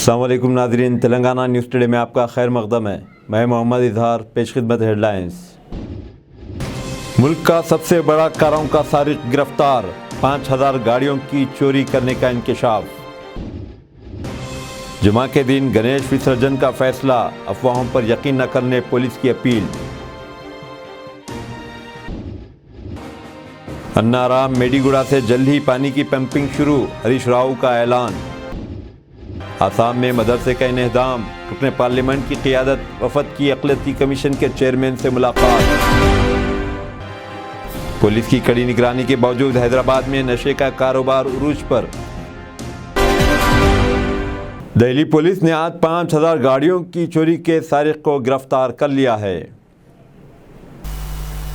अस्सलाम वालेकुम नाज़रीन, तेलंगाना न्यूज़ टुडे में आपका खैर मक़दम है। मैं मोहम्मद इजहार, पेश खिदमत हेडलाइंस। मुल्क का सबसे बड़ा कारों का सारिक गिरफ्तार, 5000 गाड़ियों की चोरी करने का इंकशाफ। जुमा के दिन गणेश विसर्जन का फैसला, अफवाहों पर यकीन न करने पुलिस की अपील। अन्नाराम मेडीगुड़ा से जल्द ही पानी की पंपिंग शुरू, हरीश राव का ऐलान। आसाम में मदरसे का इन्हदाम, रुकने पार्लियामेंट की क़ियादत, वफद की अक़लियती कमीशन के चेयरमैन से मुलाकात। पुलिस की कड़ी निगरानी के बावजूद हैदराबाद में नशे का कारोबार उरूज पर। दिल्ली पुलिस ने आज 5000 गाड़ियों की चोरी के सारिक को गिरफ्तार कर लिया है।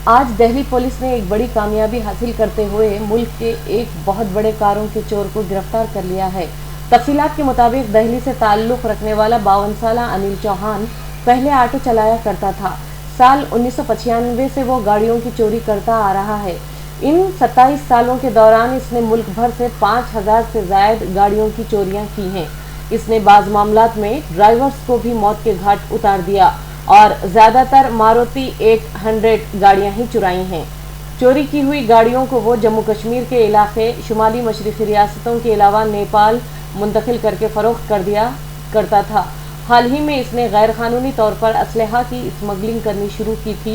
आज दिल्ली पुलिस ने एक बड़ी कामयाबी हासिल करते हुए मुल्क के एक बहुत बड़े कारों के चोर को गिरफ्तार कर लिया है। तफसीलात के मुताबिक दिल्ली से ताल्लुक़ रखने वाला 52 साला अनिल चौहान पहले ऑटो चलाया करता था। साल 1995 से वो गाड़ियों की चोरी करता आ रहा है। इन 27 सालों के दौरान इसने मुल्क भर से 5000 से ज़ायद गाड़ियों की चोरियां की हैं। इसने बाज़ मामलात में ड्राइवर्स को भी मौत के घाट उतार दिया और ज़्यादातर मारुति 800 गाड़ियां ही चुराई हैं। चोरी की हुई गाड़ियों को वो जम्मू कश्मीर के इलाके, शुमाली मशरक़ी रियासतों के अलावा नेपाल मुंतकिल करके फ़रोख्त कर दिया करता था। हाल ही में इसने गैर कानूनी तौर पर असलहा की स्मगलिंग करनी शुरू की थी।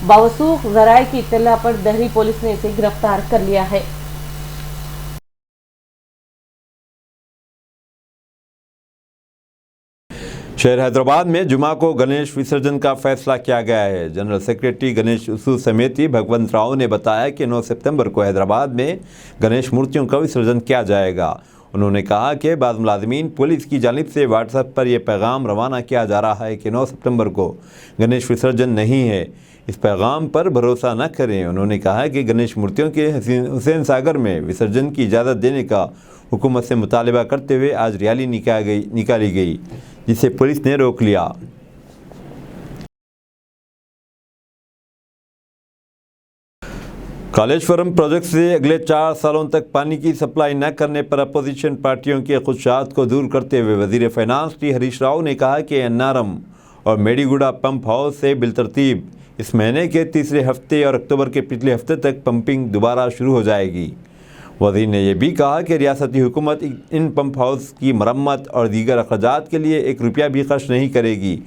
बावसूख ज़राए की इत्तला पर दिल्ली पुलिस ने इसे गिरफ्तार कर लिया है। शहर हैदराबाद में जुमा को गणेश विसर्जन का फैसला किया गया है। जनरल सेक्रेटरी गणेश उत्सव समिति भगवंत राव ने बताया कि 9 सितंबर को हैदराबाद में गणेश मूर्तियों का विसर्जन किया जाएगा। उन्होंने कहा कि बाज़ मुलाज़मीन पुलिस की जानिब से व्हाट्सएप पर यह पैगाम रवाना किया जा रहा है कि 9 सितंबर को गणेश विसर्जन नहीं है, इस पैगाम पर भरोसा न करें। उन्होंने कहा कि गणेश मूर्तियों के हुसैन सागर में विसर्जन की इजाज़त देने का हुकूमत से मुतालबा करते हुए आज रैली निकाली गई, जिसे पुलिस ने रोक लिया। कालेश्वरम प्रोजेक्ट से अगले 4 सालों तक पानी की सप्लाई न करने पर अपोजिशन पार्टियों के ख़ुदशात को दूर करते हुए वज़ीर फ़ाइनेंस टी हरीश राव ने कहा कि अन्नारम और मेडीगुड़ा पंप हाउस से बिलतरतीब इस महीने के तीसरे हफ्ते और अक्टूबर के पिछले हफ्ते तक पंपिंग दोबारा शुरू हो जाएगी। वज़ीर ने यह भी कहा कि रियासती हुकूमत इन पंप हाउस की मरम्मत और दीगर अखराजात के लिए 1 रुपया भी खर्च नहीं करेगी,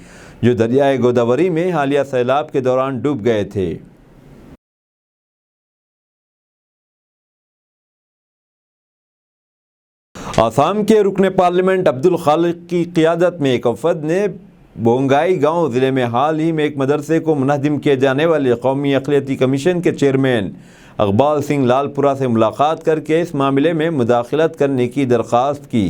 जो दरियाए गोदावरी में हालिया सैलाब के दौरान डूब गए थे। आसाम के रुकने पार्लियामेंट अब्दुल खालिक की क़ियादत में एक वफ़द ने बोंगाई गांव ज़िले में हाल ही में एक मदरसे को मुनहदिम किए जाने वाले कौमी अक़लियती कमीशन के चेयरमैन इकबाल सिंह लालपुरा से मुलाकात करके इस मामले में मुदाखलत करने की दरख्वास्त की।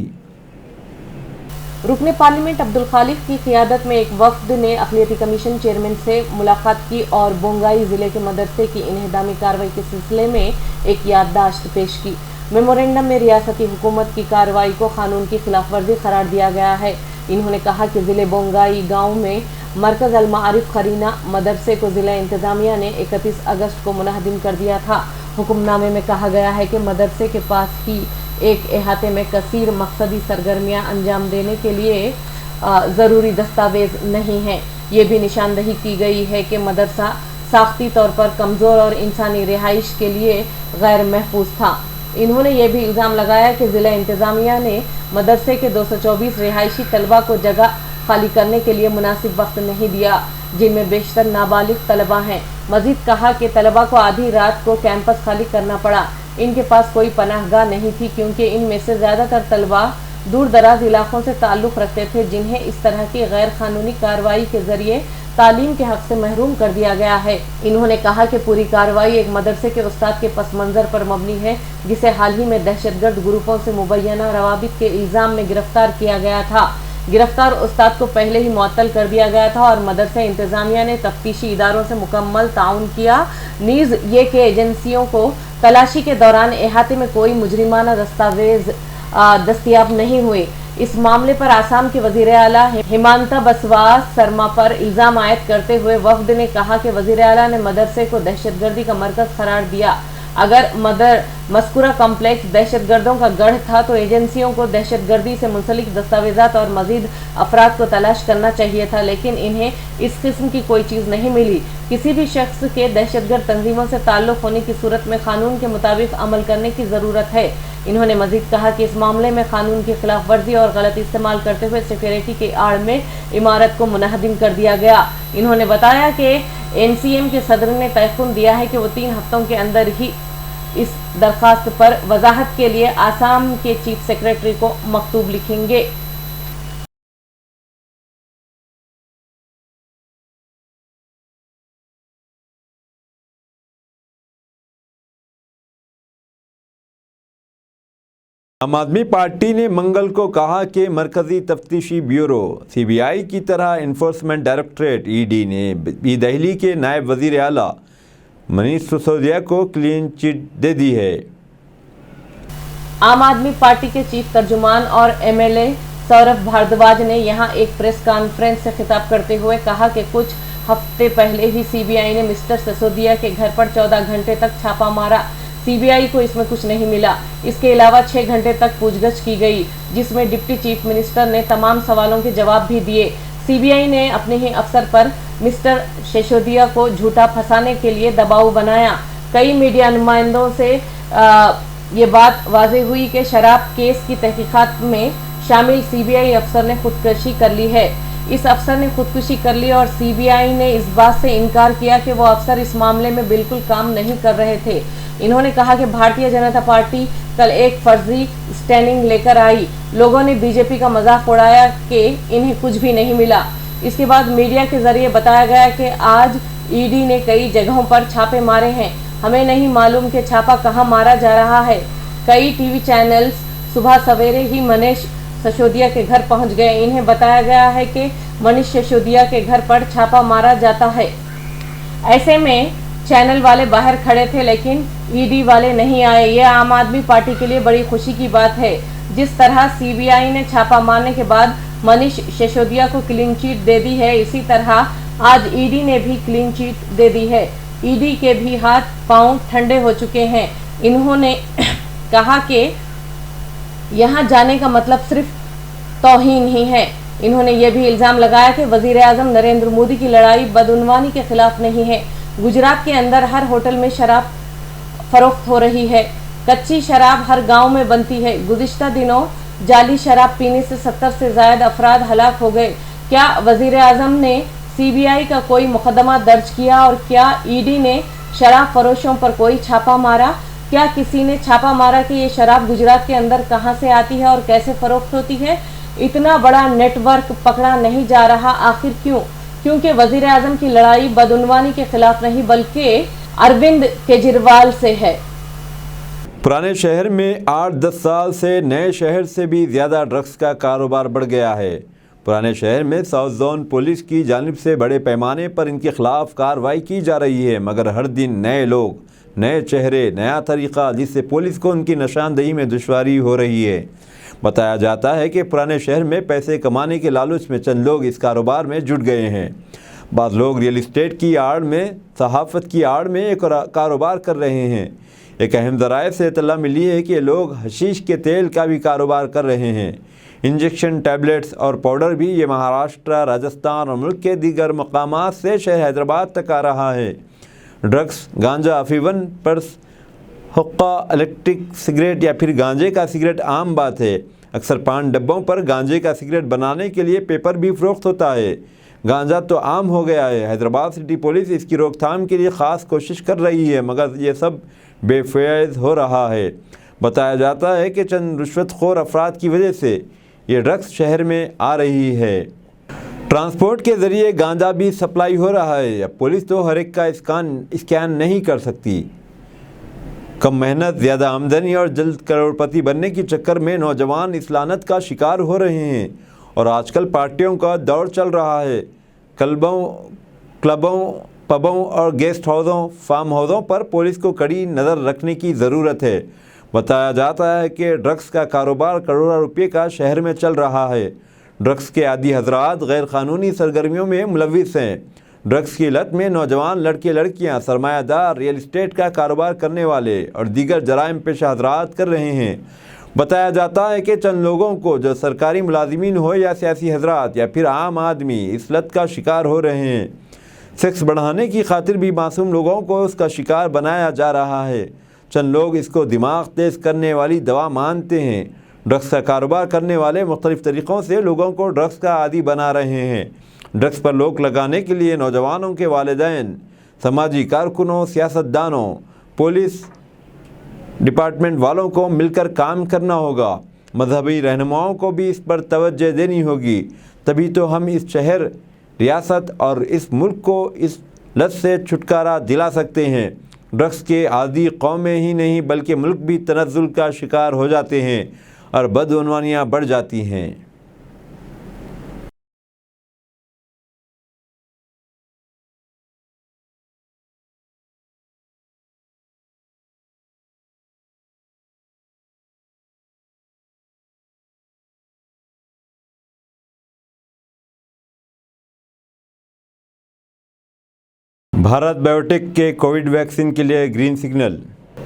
रुकने पार्लियामेंट अब्दुल खालिक की क़ियादत में एक वफ़द ने अक़लियती कमीशन चेयरमैन से मुलाकात की और बोंगाई ज़िले के मदरसे की इन्हदामी कार्रवाई के सिलसिले में एक याददाश्त पेश की। मेमोरेंडम में रियासती हुकूमत की कार्रवाई को कानून की खिलाफ वर्जी करार दिया गया है। इन्होंने कहा कि ज़िले बोंगाई गांव में मरकज़ अल मारिफ खरीना मदरसे को ज़िला इंतज़ामिया ने 31 अगस्त को मुनहदिम कर दिया था। हुक्मनामे में कहा गया है कि मदरसे के पास ही एक अहाते में कसीर मकसदी सरगर्मियाँ अंजाम देने के लिए ज़रूरी दस्तावेज़ नहीं हैं। ये भी निशानदही की गई है कि मदरसा साख्ती तौर पर कमज़ोर और इंसानी रिहाइश के लिए गैर महफूज था। इन्होंने ये भी इल्ज़ाम लगाया कि ज़िला इंतज़ामिया ने मदरसे के 224 रिहायशी तलबा को जगह खाली करने के लिए मुनासिब वक्त नहीं दिया, जिनमें बेशतर नाबालिग तलबा हैं। मज़ीद कहा कि तलबा को आधी रात को कैंपस खाली करना पड़ा। इनके पास कोई पनाहगाह नहीं थी, क्योंकि इनमें से ज़्यादातर तलबा दूर दराज इलाकों से ताल्लुक़ रखते थे, जिन्हें इस तरह की गैर कानूनी कार्रवाई के ज़रिए तालीम के हक़ से महरूम कर दिया गया है। इन्होंने कहा कि पूरी कार्रवाई एक मदरसे के उस्ताद के पस मंज़र पर मबनी है, जिसे हाल ही में दहशतगर्द ग्रुपों से मुबैना रवाबित के इल्ज़ाम में गिरफ्तार किया गया था। गिरफ्तार उस्ताद को पहले ही मुअत्तल कर दिया गया था और मदरसा इंतज़ामिया ने तफ्तीशी इदारों से मुकम्मल ताउन किया। नीज़ ये कि एजेंसियों को तलाशी के दौरान अहाते में कोई मुजरिमाना दस्तावेज़ दस्तियाब नहीं हुए। इस मामले पर आसाम के वज़ीर आला हिमांता बसवा शर्मा पर इल्ज़ाम आयद करते हुए वफ़द ने कहा कि वज़ीर आला ने मदरसे को दहशतगर्दी का मरकज़ करार दिया। अगर मज़कूरा कॉम्प्लेक्स दहशतगर्दों का गढ़ था तो एजेंसियों को दहशतगर्दी से मुंसलिक दस्तावेजात और मजीद अफराद को तलाश करना चाहिए था, लेकिन इन्हें इस किस्म की कोई चीज़ नहीं मिली। किसी भी शख्स के दहशतगर्द तंजीमों से ताल्लुक़ होने की सूरत में कानून के मुताबिक अमल करने की ज़रूरत है। इन्होंने मजीद कहा कि इस मामले में कानून की खिलाफ वर्जी और गलत इस्तेमाल करते हुए सिक्योरिटी के आड़ में इमारत को मुनहदिम कर दिया गया। इन्होंने बताया कि एनसीएम के सदर ने तयखुन दिया है कि वो 3 हफ्तों के अंदर ही इस दरखास्त पर वजाहत के लिए आसाम के चीफ सेक्रेटरी को मकतूब लिखेंगे। आम आदमी पार्टी ने मंगल को कहा कि मरकज़ी तफ्तीशी ब्यूरो सीबीआई की तरह इन्फोर्समेंट डायरेक्टरेट ईडी ने भी दिल्ली के नायब वज़ीर आला मनीष सिसोदिया को क्लीन चिट दे दी है। आम आदमी पार्टी के चीफ तर्जुमान और एमएलए सौरभ भारद्वाज ने यहां एक प्रेस कॉन्फ्रेंस से खिताब करते हुए कहा कि कुछ हफ्ते पहले ही सीबीआई ने मिस्टर सिसोदिया के घर पर 14 घंटे तक छापा मारा। सीबीआई को इसमें कुछ नहीं मिला। इसके अलावा 6 घंटे तक पूछगछ की गई, जिसमें डिप्टी चीफ मिनिस्टर ने तमाम सवालों के जवाब भी दिए। सीबीआई ने अपने ही अफसर पर मिस्टर सिसोदिया को झूठा फंसाने के लिए दबाव बनाया। कई मीडिया नुमाइंदों से ये बात वाज़ेह हुई कि शराब केस की तहकीकात में शामिल सीबीआई अफसर ने खुदकुशी कर ली है। इस अफसर ने खुदकुशी कर ली और सीबीआई ने इस बात से इनकार किया कि वो अफसर इस मामले में बिल्कुल काम नहीं कर रहे थे। इन्होंने कहा कि भारतीय जनता पार्टी कल एक फर्जी स्टैंडिंग लेकर आई। लोगों ने बीजेपी का मजाक उड़ाया कि इन्हें कुछ भी नहीं मिला। इसके बाद मीडिया के जरिए बताया गया कि आज ईडी ने कई जगहों पर छापे मारे हैं। हमें नहीं मालूम कि छापा कहां मारा जा रहा है। कई टीवी चैनल्स सुबह सवेरे ही मनीष सिसोदिया के घर पहुंच गए। इन्हें बताया गया है कि मनीष सिसोदिया के घर पर छापा मारा जाता है। ऐसे में चैनल वाले बाहर खड़े थे, लेकिन ईडी वाले नहीं आए। यह आम आदमी पार्टी के लिए बड़ी खुशी की बात है। जिस तरह सीबीआई ने छापा मारने के बाद मनीष सिसोदिया को क्लीन चिट दे दी है, इसी तरह आज ईडी ने भी क्लीन चिट दे दी है। ईडी के भी हाथ पांव ठंडे हो चुके हैं। इन्होंने कहा कि यहाँ जाने का मतलब सिर्फ तौहीन ही है। इन्होंने ये भी इल्ज़ाम लगाया कि वज़ीर आज़म नरेंद्र मोदी की लड़ाई बदउनवानी के खिलाफ नहीं है। गुजरात के अंदर हर होटल में शराब फरोख्त हो रही है। कच्ची शराब हर गांव में बनती है। गुज़िश्ता दिनों जाली शराब पीने से 70 से ज़्यादा अफराद हलाक हो गए। क्या वज़ीर आज़म ने सीबीआई का कोई मुकदमा दर्ज किया और क्या ईडी ने शराब फरोशों पर कोई छापा मारा? क्या किसी ने छापा मारा कि ये शराब गुजरात के अंदर कहां से आती है और कैसे फरोख्त होती है? इतना बड़ा नेटवर्क पकड़ा नहीं जा रहा, आखिर क्यों? क्योंकि वज़ीर आज़म की लड़ाई बदउनवानी के खिलाफ नहीं बल्कि अरविंद केजरीवाल से है। पुराने शहर में 8-10 साल से नए शहर से भी ज़्यादा ड्रग्स का कारोबार बढ़ गया है। पुराने शहर में साउथ जोन पुलिस की जानिब से बड़े पैमाने पर इनके खिलाफ कार्रवाई की जा रही है, मगर हर दिन नए लोग, नए चेहरे, नया तरीक़ा, जिससे पुलिस को उनकी निशानदेही में दुश्वारी हो रही है। बताया जाता है कि पुराने शहर में पैसे कमाने के लालच में चंद लोग इस कारोबार में जुट गए हैं। बाद लोग रियल इस्टेट की आड़ में, सहाफ़त की आड़ में एक कारोबार कर रहे हैं। एक अहम ज़राए से इत्तला मिली है कि लोग हशीश के तेल का भी कारोबार कर रहे हैं। इंजेक्शन, टैबलेट्स और पाउडर भी ये महाराष्ट्र, राजस्थान और मुल्क के दीगर मकामात से शहर हैदराबाद तक आ रहा है। ड्रग्स, गांजा, अफीवन, पर्स, हुक्का, इलेक्ट्रिक सिगरेट या फिर गांजे का सिगरेट आम बात है। अक्सर पान डब्बों पर गांजे का सिगरेट बनाने के लिए पेपर भी फ़रोख्त होता है। गांजा तो आम हो गया है। हैदराबाद सिटी पुलिस इसकी रोकथाम के लिए ख़ास कोशिश कर रही है, मगर ये सब बेफैज़ हो रहा है। बताया जाता है कि चंद रुश्वतखोर अफराद की वजह से ये ड्रग्स शहर में आ रही है। ट्रांसपोर्ट के ज़रिए गांजा भी सप्लाई हो रहा है। अब पुलिस तो हर एक का स्कैन नहीं कर सकती। कम मेहनत, ज़्यादा आमदनी और जल्द करोड़पति बनने के चक्कर में नौजवान इस लानत का शिकार हो रहे हैं और आजकल पार्टियों का दौर चल रहा है। क्लबों, पबों और गेस्ट हाउसों, फार्म हाउसों पर पुलिस को कड़ी नज़र रखने की ज़रूरत है। बताया जाता है कि ड्रग्स का कारोबार करोड़ों रुपये का शहर में चल रहा है। ड्रग्स के आदी हजरात गैर कानूनी सरगर्मियों में मुलविस हैं। ड्रग्स की लत में नौजवान लड़के लड़कियां सरमाया दार रियल इस्टेट का कारोबार करने वाले और दीगर जराइम पेशा हजरात कर रहे हैं। बताया जाता है कि चंद लोगों को जो सरकारी मुलाजिमीन हो या सियासी हजरात या फिर आम आदमी इस लत का शिकार हो रहे हैं। सेक्स बढ़ाने की खातिर भी मासूम लोगों को उसका शिकार बनाया जा रहा है। चंद लोग इसको दिमाग तेज करने वाली दवा मानते हैं। ड्रग्स का कारोबार करने वाले मुख्तलिफ तरीक़ों से लोगों को ड्रग्स का आदी बना रहे हैं। ड्रग्स पर रोक लगाने के लिए नौजवानों के वालिदैन, समाजी कारकुनों, सियासतदानों, पुलिस डिपार्टमेंट वालों को मिलकर काम करना होगा। मजहबी रहनुमाओं को भी इस पर तवज्जो देनी होगी। तभी तो हम इस शहर, रियासत और इस मुल्क को इस लत से छुटकारा दिला सकते हैं। ड्रग्स के आदी कौमें ही नहीं बल्कि मुल्क भी तनज़्ज़ुल का शिकार हो जाते हैं और बदअनवानियाँ बढ़ जाती हैं। भारत बायोटेक के कोविड वैक्सीन के लिए ग्रीन सिग्नल।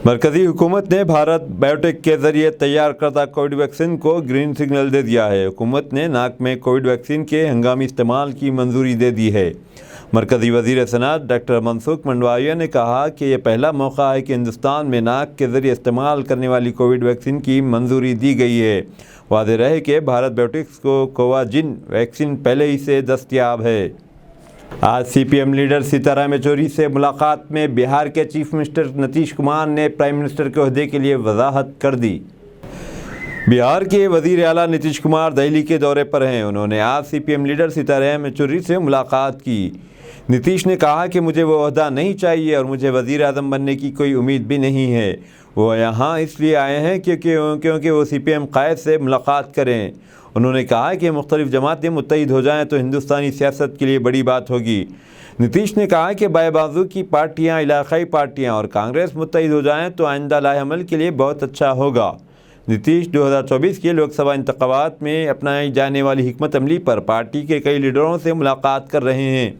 मरकज़ी हुकूमत ने भारत बायोटेक के ज़रिए तैयार करदा कोविड वैक्सीन को ग्रीन सिग्नल दे दिया है। हुकूमत ने नाक में कोविड वैक्सीन के हंगामी इस्तेमाल की मंजूरी दे दी है। मरकज़ी वज़ीर सनअत डॉक्टर मनसुख मंडाविया ने कहा कि यह पहला मौका है कि हिंदुस्तान में नाक के ज़रिए इस्तेमाल करने वाली कोविड वैक्सीन की मंजूरी दी गई है। वाज़ेह रहे कि भारत बायोटेक्स को कोवाजिन वैक्सीन पहले ही से दस्तयाब है। आज सीपीएम लीडर सीताराम येचुरी से मुलाकात में बिहार के चीफ मिनिस्टर नीतीश कुमार ने प्राइम मिनिस्टर के ओहदे के लिए वजाहत कर दी। बिहार के वज़ीर आला नीतीश कुमार दिल्ली के दौरे पर हैं। उन्होंने आज सीपीएम लीडर सीताराम येचुरी से मुलाकात की। नीतीश ने कहा कि मुझे वो ओहदा नहीं चाहिए और मुझे वज़ीर आज़म बनने की कोई उम्मीद भी नहीं है। वो यहाँ इसलिए आए हैं क्योंकि वो सीपीएम कायद से मुलाकात करें। उन्होंने कहा कि मुख्तलिफ जमातें मुत्तहिद हो जाएं तो हिंदुस्तानी सियासत के लिए बड़ी बात होगी। नीतीश ने कहा कि बाएं बाजू की पार्टियां, इलाकाई पार्टियां और कांग्रेस मुत्तहिद हो जाएं तो आइंदा लाएअमल के लिए बहुत अच्छा होगा। नीतीश 2024 के लोकसभा इंतखाबात में अपनाई जाने वाली हिकमत अमली पर पार्टी के कई लीडरों से मुलाकात कर रहे हैं।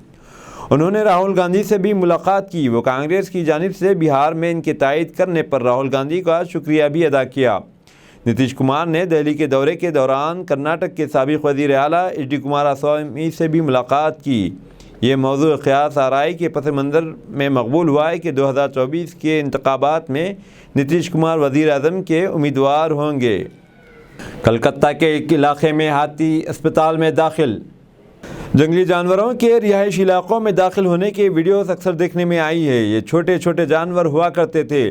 उन्होंने राहुल गांधी से भी मुलाकात की। वो कांग्रेस की जानिब से बिहार में इनके तायद करने पर राहुल गांधी का शुक्रिया भी अदा किया। नीतीश कुमार ने दिल्ली के दौरे के दौरान कर्नाटक के साबिक वज़ीर आला एच डी कुमारस्वामी से भी मुलाकात की। ये मौजू क़यास आराई के पस मंज़र में मकबूल हुआ है कि 2024 के इंतखाबात में नीतीश कुमार वज़ीर आज़म के उम्मीदवार होंगे। कलकत्ता के एक इलाके में हाथी अस्पताल में दाखिल। जंगली जानवरों के रिहायशी इलाकों में दाखिल होने के वीडियोस अक्सर देखने में आई है। ये छोटे छोटे जानवर हुआ करते थे,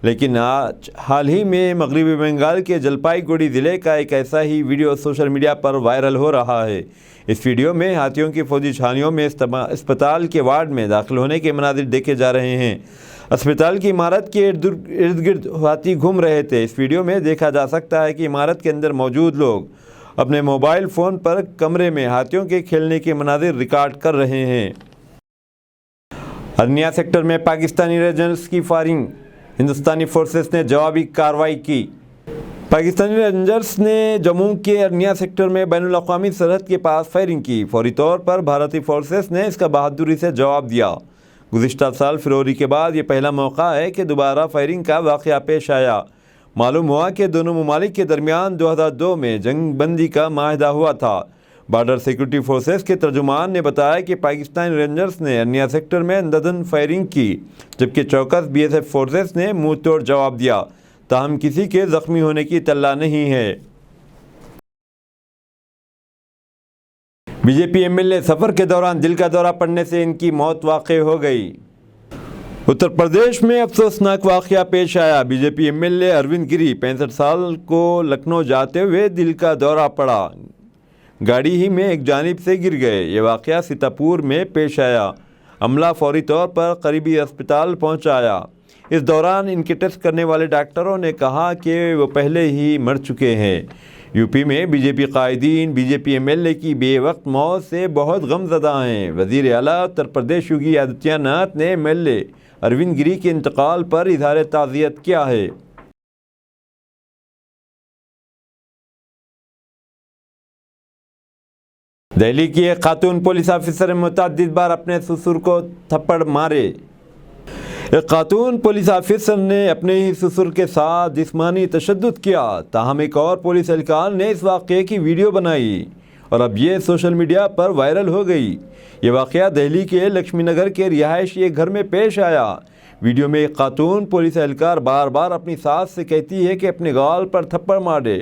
लेकिन आज हाल ही में मगरबी बंगाल के जलपाईगुड़ी ज़िले का एक ऐसा ही वीडियो सोशल मीडिया पर वायरल हो रहा है। इस वीडियो में हाथियों की फौजी छानियों में अस्पताल के वार्ड में दाखिल होने के मनाज़िर देखे जा रहे हैं। अस्पताल की इमारत के इर्द गिर्द हाथी घूम रहे थे। इस वीडियो में देखा जा सकता है कि इमारत के अंदर मौजूद लोग अपने मोबाइल फ़ोन पर कमरे में हाथियों के खेलने के मनाज़िर रिकॉर्ड कर रहे हैं। अरनिया सेक्टर में पाकिस्तानी रेंजर्स की फायरिंग। हिंदुस्तानी फोर्सेस ने जवाबी कार्रवाई की। पाकिस्तानी रेंजर्स ने जम्मू के अरनिया सेक्टर में बैनुल अक़वामी सरहद के पास फायरिंग की। फौरी तौर पर भारतीय फोर्सेस ने इसका बहादुरी से जवाब दिया। गुज़िश्ता साल फरवरी के बाद ये पहला मौका है कि दोबारा फायरिंग का वाक़या पेश आया। मालूम हुआ कि दोनों ममालिक के दरमियान 2002 में जंग बंदी का माहिदा हुआ था। बॉर्डर सिक्योरिटी फोर्सेस के तर्जुमान ने बताया कि पाकिस्तानी रेंजर्स ने अरनिया सेक्टर में अंधाधुन फायरिंग की, जबकि चौकस बीएसएफ फोर्सेस ने मुंह तोड़ जवाब दिया। ताहम किसी के ज़ख्मी होने की इत्तला नहीं है। बीजेपी एमएलए सफ़र के दौरान दिल का दौरा पड़ने से इनकी मौत वाक़ई हो गई। उत्तर प्रदेश में अफसोसनाक वाक़या पेश आया। बीजेपी एमएलए अरविंद गिरी 65 साल को लखनऊ जाते हुए दिल का दौरा पड़ा। गाड़ी ही में एक जानिब से गिर गए। ये वाक़या सीतापुर में पेश आया। अमला फौरी तौर पर करीबी अस्पताल पहुंचाया। इस दौरान इनके टेस्ट करने वाले डॉक्टरों ने कहा कि वो पहले ही मर चुके हैं। यूपी में बीजेपी कायदीन बीजेपी एमएलए की बेवक्त मौत से बहुत गमज़दा हैं। वज़ीर आला उत्तर प्रदेश योगी आदित्यनाथ ने एमएलए अरविंद गिरी के इंतकाल पर इज़हार ताज़ियत किया है। دہلی کی ایک خاتون پولیس آفیسر نے متعدد بار اپنے سسر کو تھپڑ مارے۔ ایک خاتون پولیس آفیسر نے اپنے ہی سسر کے ساتھ جسمانی تشدد کیا، تاہم ایک اور پولیس اہلکار نے اس واقعے کی ویڈیو بنائی اور اب یہ سوشل میڈیا پر وائرل ہو گئی۔ یہ واقعہ دہلی کے لکشمی نگر کے رہائشی ایک گھر میں پیش آیا۔ ویڈیو میں ایک خاتون پولیس اہلکار بار بار اپنی ساس سے کہتی ہے کہ اپنے گال پر تھپڑ مارے۔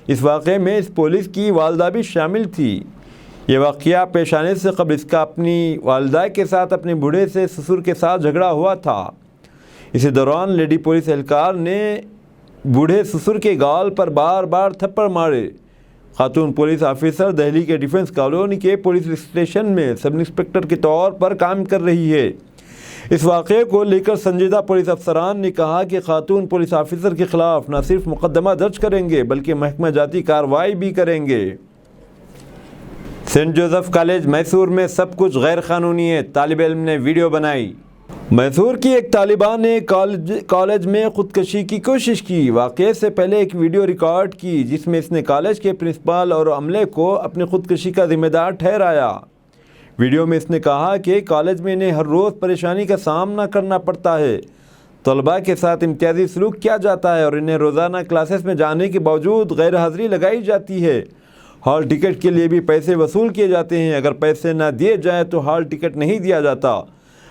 اس واقعے میں اس پولیس کی والدہ بھی شامل تھی۔ یہ واقعہ پیش آنے سے قبل اس کا اپنی والدہ کے ساتھ اپنے بوڑھے سے سسر کے ساتھ جھگڑا ہوا تھا۔ اسی دوران لیڈی پولیس اہلکار نے بوڑھے سسر کے گال پر بار بار تھپڑ مارے۔ خاتون پولیس آفیسر دہلی کے ڈیفنس کالونی کے پولیس اسٹیشن میں سب انسپکٹر کے طور پر کام کر رہی ہے۔ اس واقعے کو لے کر سنجیدہ پولیس افسران نے کہا کہ خاتون پولیس آفیسر کے خلاف نہ صرف مقدمہ درج کریں گے بلکہ محکمہ جاتی کارروائی بھی کریں گے۔ سینٹ جوزف کالج میسور میں سب کچھ غیر قانونی ہے، طالب علم نے ویڈیو بنائی۔ میسور کی ایک طالبہ نے کالج میں خودکشی کی کوشش کی۔ واقعے سے پہلے ایک ویڈیو ریکارڈ کی جس میں اس نے کالج کے پرنسپل اور عملے کو اپنی خودکشی کا ذمہ دار ٹھہرایا۔ ویڈیو میں اس نے کہا کہ کالج میں انہیں ہر روز پریشانی کا سامنا کرنا پڑتا ہے، طلباء کے ساتھ امتیازی سلوک کیا جاتا ہے اور انہیں روزانہ کلاسز میں جانے کے باوجود غیر حاضری لگائی جاتی ہے۔ ہال ٹکٹ کے لیے بھی پیسے وصول کیے جاتے ہیں، اگر پیسے نہ دیے جائیں تو ہال ٹکٹ نہیں دیا جاتا،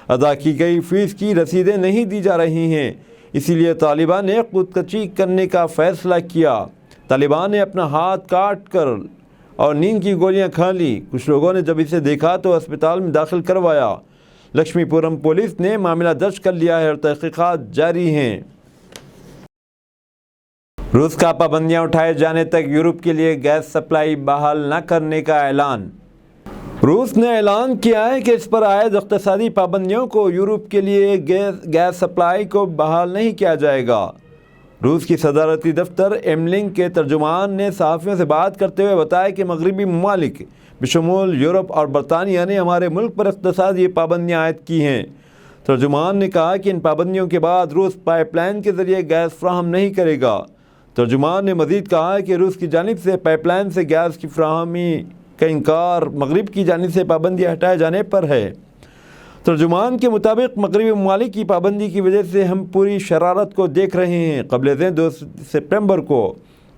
ادا کی گئی فیس کی رسیدیں نہیں دی جا رہی ہیں، اسی لیے طالبہ نے خودکشی کرنے کا فیصلہ کیا۔ طالبہ نے اپنا ہاتھ کاٹ کر اور نیند کی گولیاں کھا لی۔ کچھ لوگوں نے جب اسے دیکھا تو اسپتال میں داخل کروایا۔ لکشمی پورم پولیس نے معاملہ درج کر لیا ہے اور تحقیقات جاری ہیں۔ روس کا پابندیاں اٹھائے جانے تک یورپ کے لیے گیس سپلائی بحال نہ کرنے کا اعلان۔ روس نے اعلان کیا ہے کہ اس پر عائد اقتصادی پابندیوں کو یورپ کے لیے گیس سپلائی کو بحال نہیں کیا جائے گا۔ روس کی صدارتی دفتر ایملنگ کے ترجمان نے صحافیوں سے بات کرتے ہوئے بتایا کہ مغربی ممالک بشمول یورپ اور برطانیہ نے ہمارے ملک پر اقتصادی پابندیاں عائد کی ہیں۔ ترجمان نے کہا کہ ان پابندیوں کے بعد روس پائپ لائن کے ذریعے گیس فراہم نہیں کرے گا۔ ترجمان نے مزید کہا کہ روس کی جانب سے پائپ لائن سے گیس کی فراہمی کا انکار مغرب کی جانب سے پابندی ہٹائے جانے پر ہے۔ ترجمان کے مطابق مغربی ممالک کی پابندی کی وجہ سے ہم پوری شرارت کو دیکھ رہے ہیں۔ قبل ازیں 2 ستمبر کو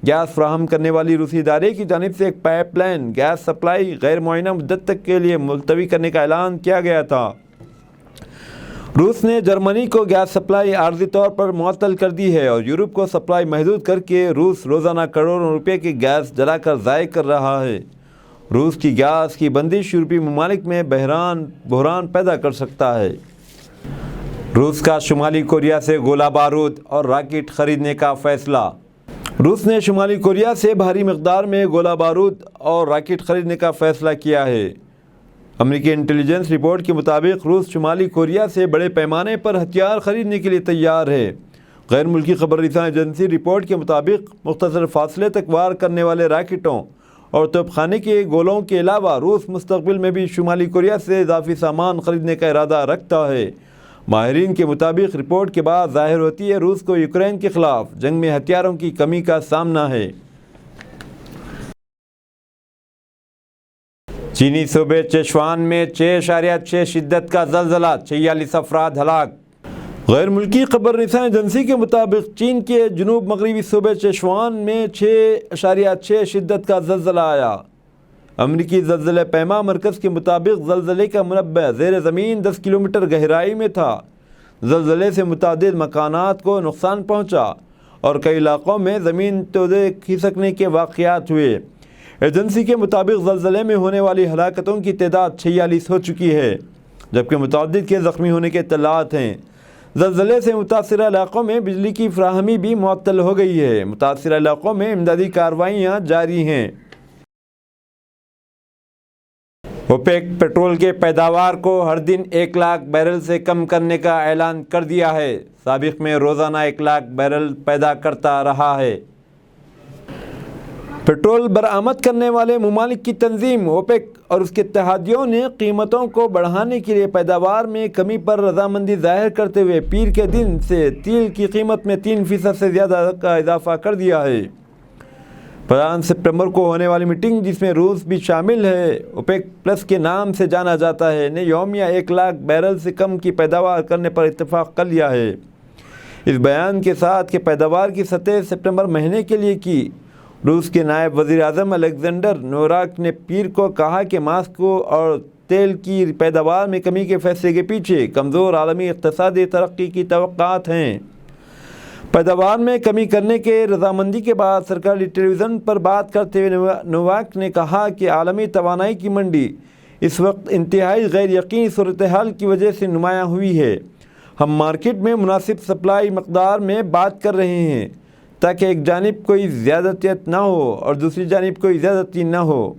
گیس فراہم کرنے والی روسی ادارے کی جانب سے ایک پائپ لائن گیس سپلائی غیر معینہ مدت تک کے لیے ملتوی کرنے کا اعلان کیا گیا تھا۔ روس نے جرمنی کو گیس سپلائی عارضی طور پر معطل کر دی ہے اور یورپ کو سپلائی محدود کر کے روس روزانہ کروڑوں روپے کی گیس جلا کر ضائع کر رہا ہے۔ روس کی گیس کی بندش یورپی ممالک میں بحران پیدا کر سکتا ہے۔ روس کا شمالی کوریا سے گولہ بارود اور راکٹ خریدنے کا فیصلہ۔ روس نے شمالی کوریا سے بھاری مقدار میں گولہ بارود اور راکٹ خریدنے کا فیصلہ کیا ہے۔ امریکی انٹیلیجنس رپورٹ کے مطابق روس شمالی کوریا سے بڑے پیمانے پر ہتھیار خریدنے کے لیے تیار ہے۔ غیر ملکی خبر رساں ایجنسی رپورٹ کے مطابق مختصر فاصلے تک وار کرنے والے راکٹوں اور توپ خانے کے گولوں کے علاوہ روس مستقبل میں بھی شمالی کوریا سے اضافی سامان خریدنے کا ارادہ رکھتا ہے۔ ماہرین کے مطابق رپورٹ کے بعد ظاہر ہوتی ہے روس کو یوکرین کے خلاف جنگ میں ہتھیاروں کی کمی کا سامنا ہے۔ چینی صوبے چیچوان میں 6.6 شدت کا زلزلہ، 46 افراد ہلاک۔ غیر ملکی خبر رساں ایجنسی کے مطابق چین کے جنوب مغربی صوبے چیچوان میں 6.6 شدت کا زلزلہ آیا۔ امریکی زلزلہ پیما مرکز کے مطابق زلزلے کا منبع زیر زمین 10 کلومیٹر گہرائی میں تھا۔ زلزلے سے متعدد مکانات کو نقصان پہنچا اور کئی علاقوں میں زمین تودے کھسکنے کے واقعات ہوئے۔ ایجنسی کے مطابق زلزلے میں ہونے والی ہلاکتوں کی تعداد 46 ہو چکی ہے، جبکہ متعدد کے زخمی ہونے کے اطلاعات ہیں۔ زلزلے سے متاثرہ علاقوں میں بجلی کی فراہمی بھی معطل ہو گئی ہے۔ متاثرہ علاقوں میں امدادی کارروائیاں جاری ہیں۔ اوپیک پیٹرول کے پیداوار کو ہر دن 1 لاکھ بیرل سے کم کرنے کا اعلان کر دیا ہے۔ سابق میں روزانہ 1 لاکھ بیرل پیدا کرتا رہا ہے۔ پیٹرول برآمد کرنے والے ممالک کی تنظیم اوپیک اور اس کے اتحادیوں نے قیمتوں کو بڑھانے کے لیے پیداوار میں کمی پر رضامندی ظاہر کرتے ہوئے پیر کے دن سے تیل کی قیمت میں 3% سے زیادہ کا اضافہ کر دیا ہے۔ 5 सितंबर को होने वाली मीटिंग, जिसमें रूस भी शामिल है, ओपेक प्लस के नाम से जाना जाता है, ने यौमिया 1 लाख बैरल से कम की पैदावार करने पर इत्तेफाक कर लिया है। इस बयान के साथ कि पैदावार की सतह सितंबर महीने के लिए की, रूस के नायब वज़ीर आज़म अलेक्जेंडर नोवाक ने पीर को कहा कि मास्को और तेल की पैदावार में कमी के फैसले के पीछे कमज़ोर आलमी इक़्तिसादी तरक्की की तवक्कुआत हैं। पैदावार में कमी करने के रजामंदी के बाद सरकारी टेलीविज़न पर बात करते हुए नोवाक ने कहा कि आलमी तवानाई की मंडी इस वक्त इंतहाई गैर यकीनी सूरत हाल की वजह से नुमायाँ हुई है। हम मार्केट में मुनासिब सप्लाई मकदार में बात कर रहे हैं ताकि एक जानिब कोई ज़्यादतियत ना हो और दूसरी जानिब कोई ज़्यादती ना हो।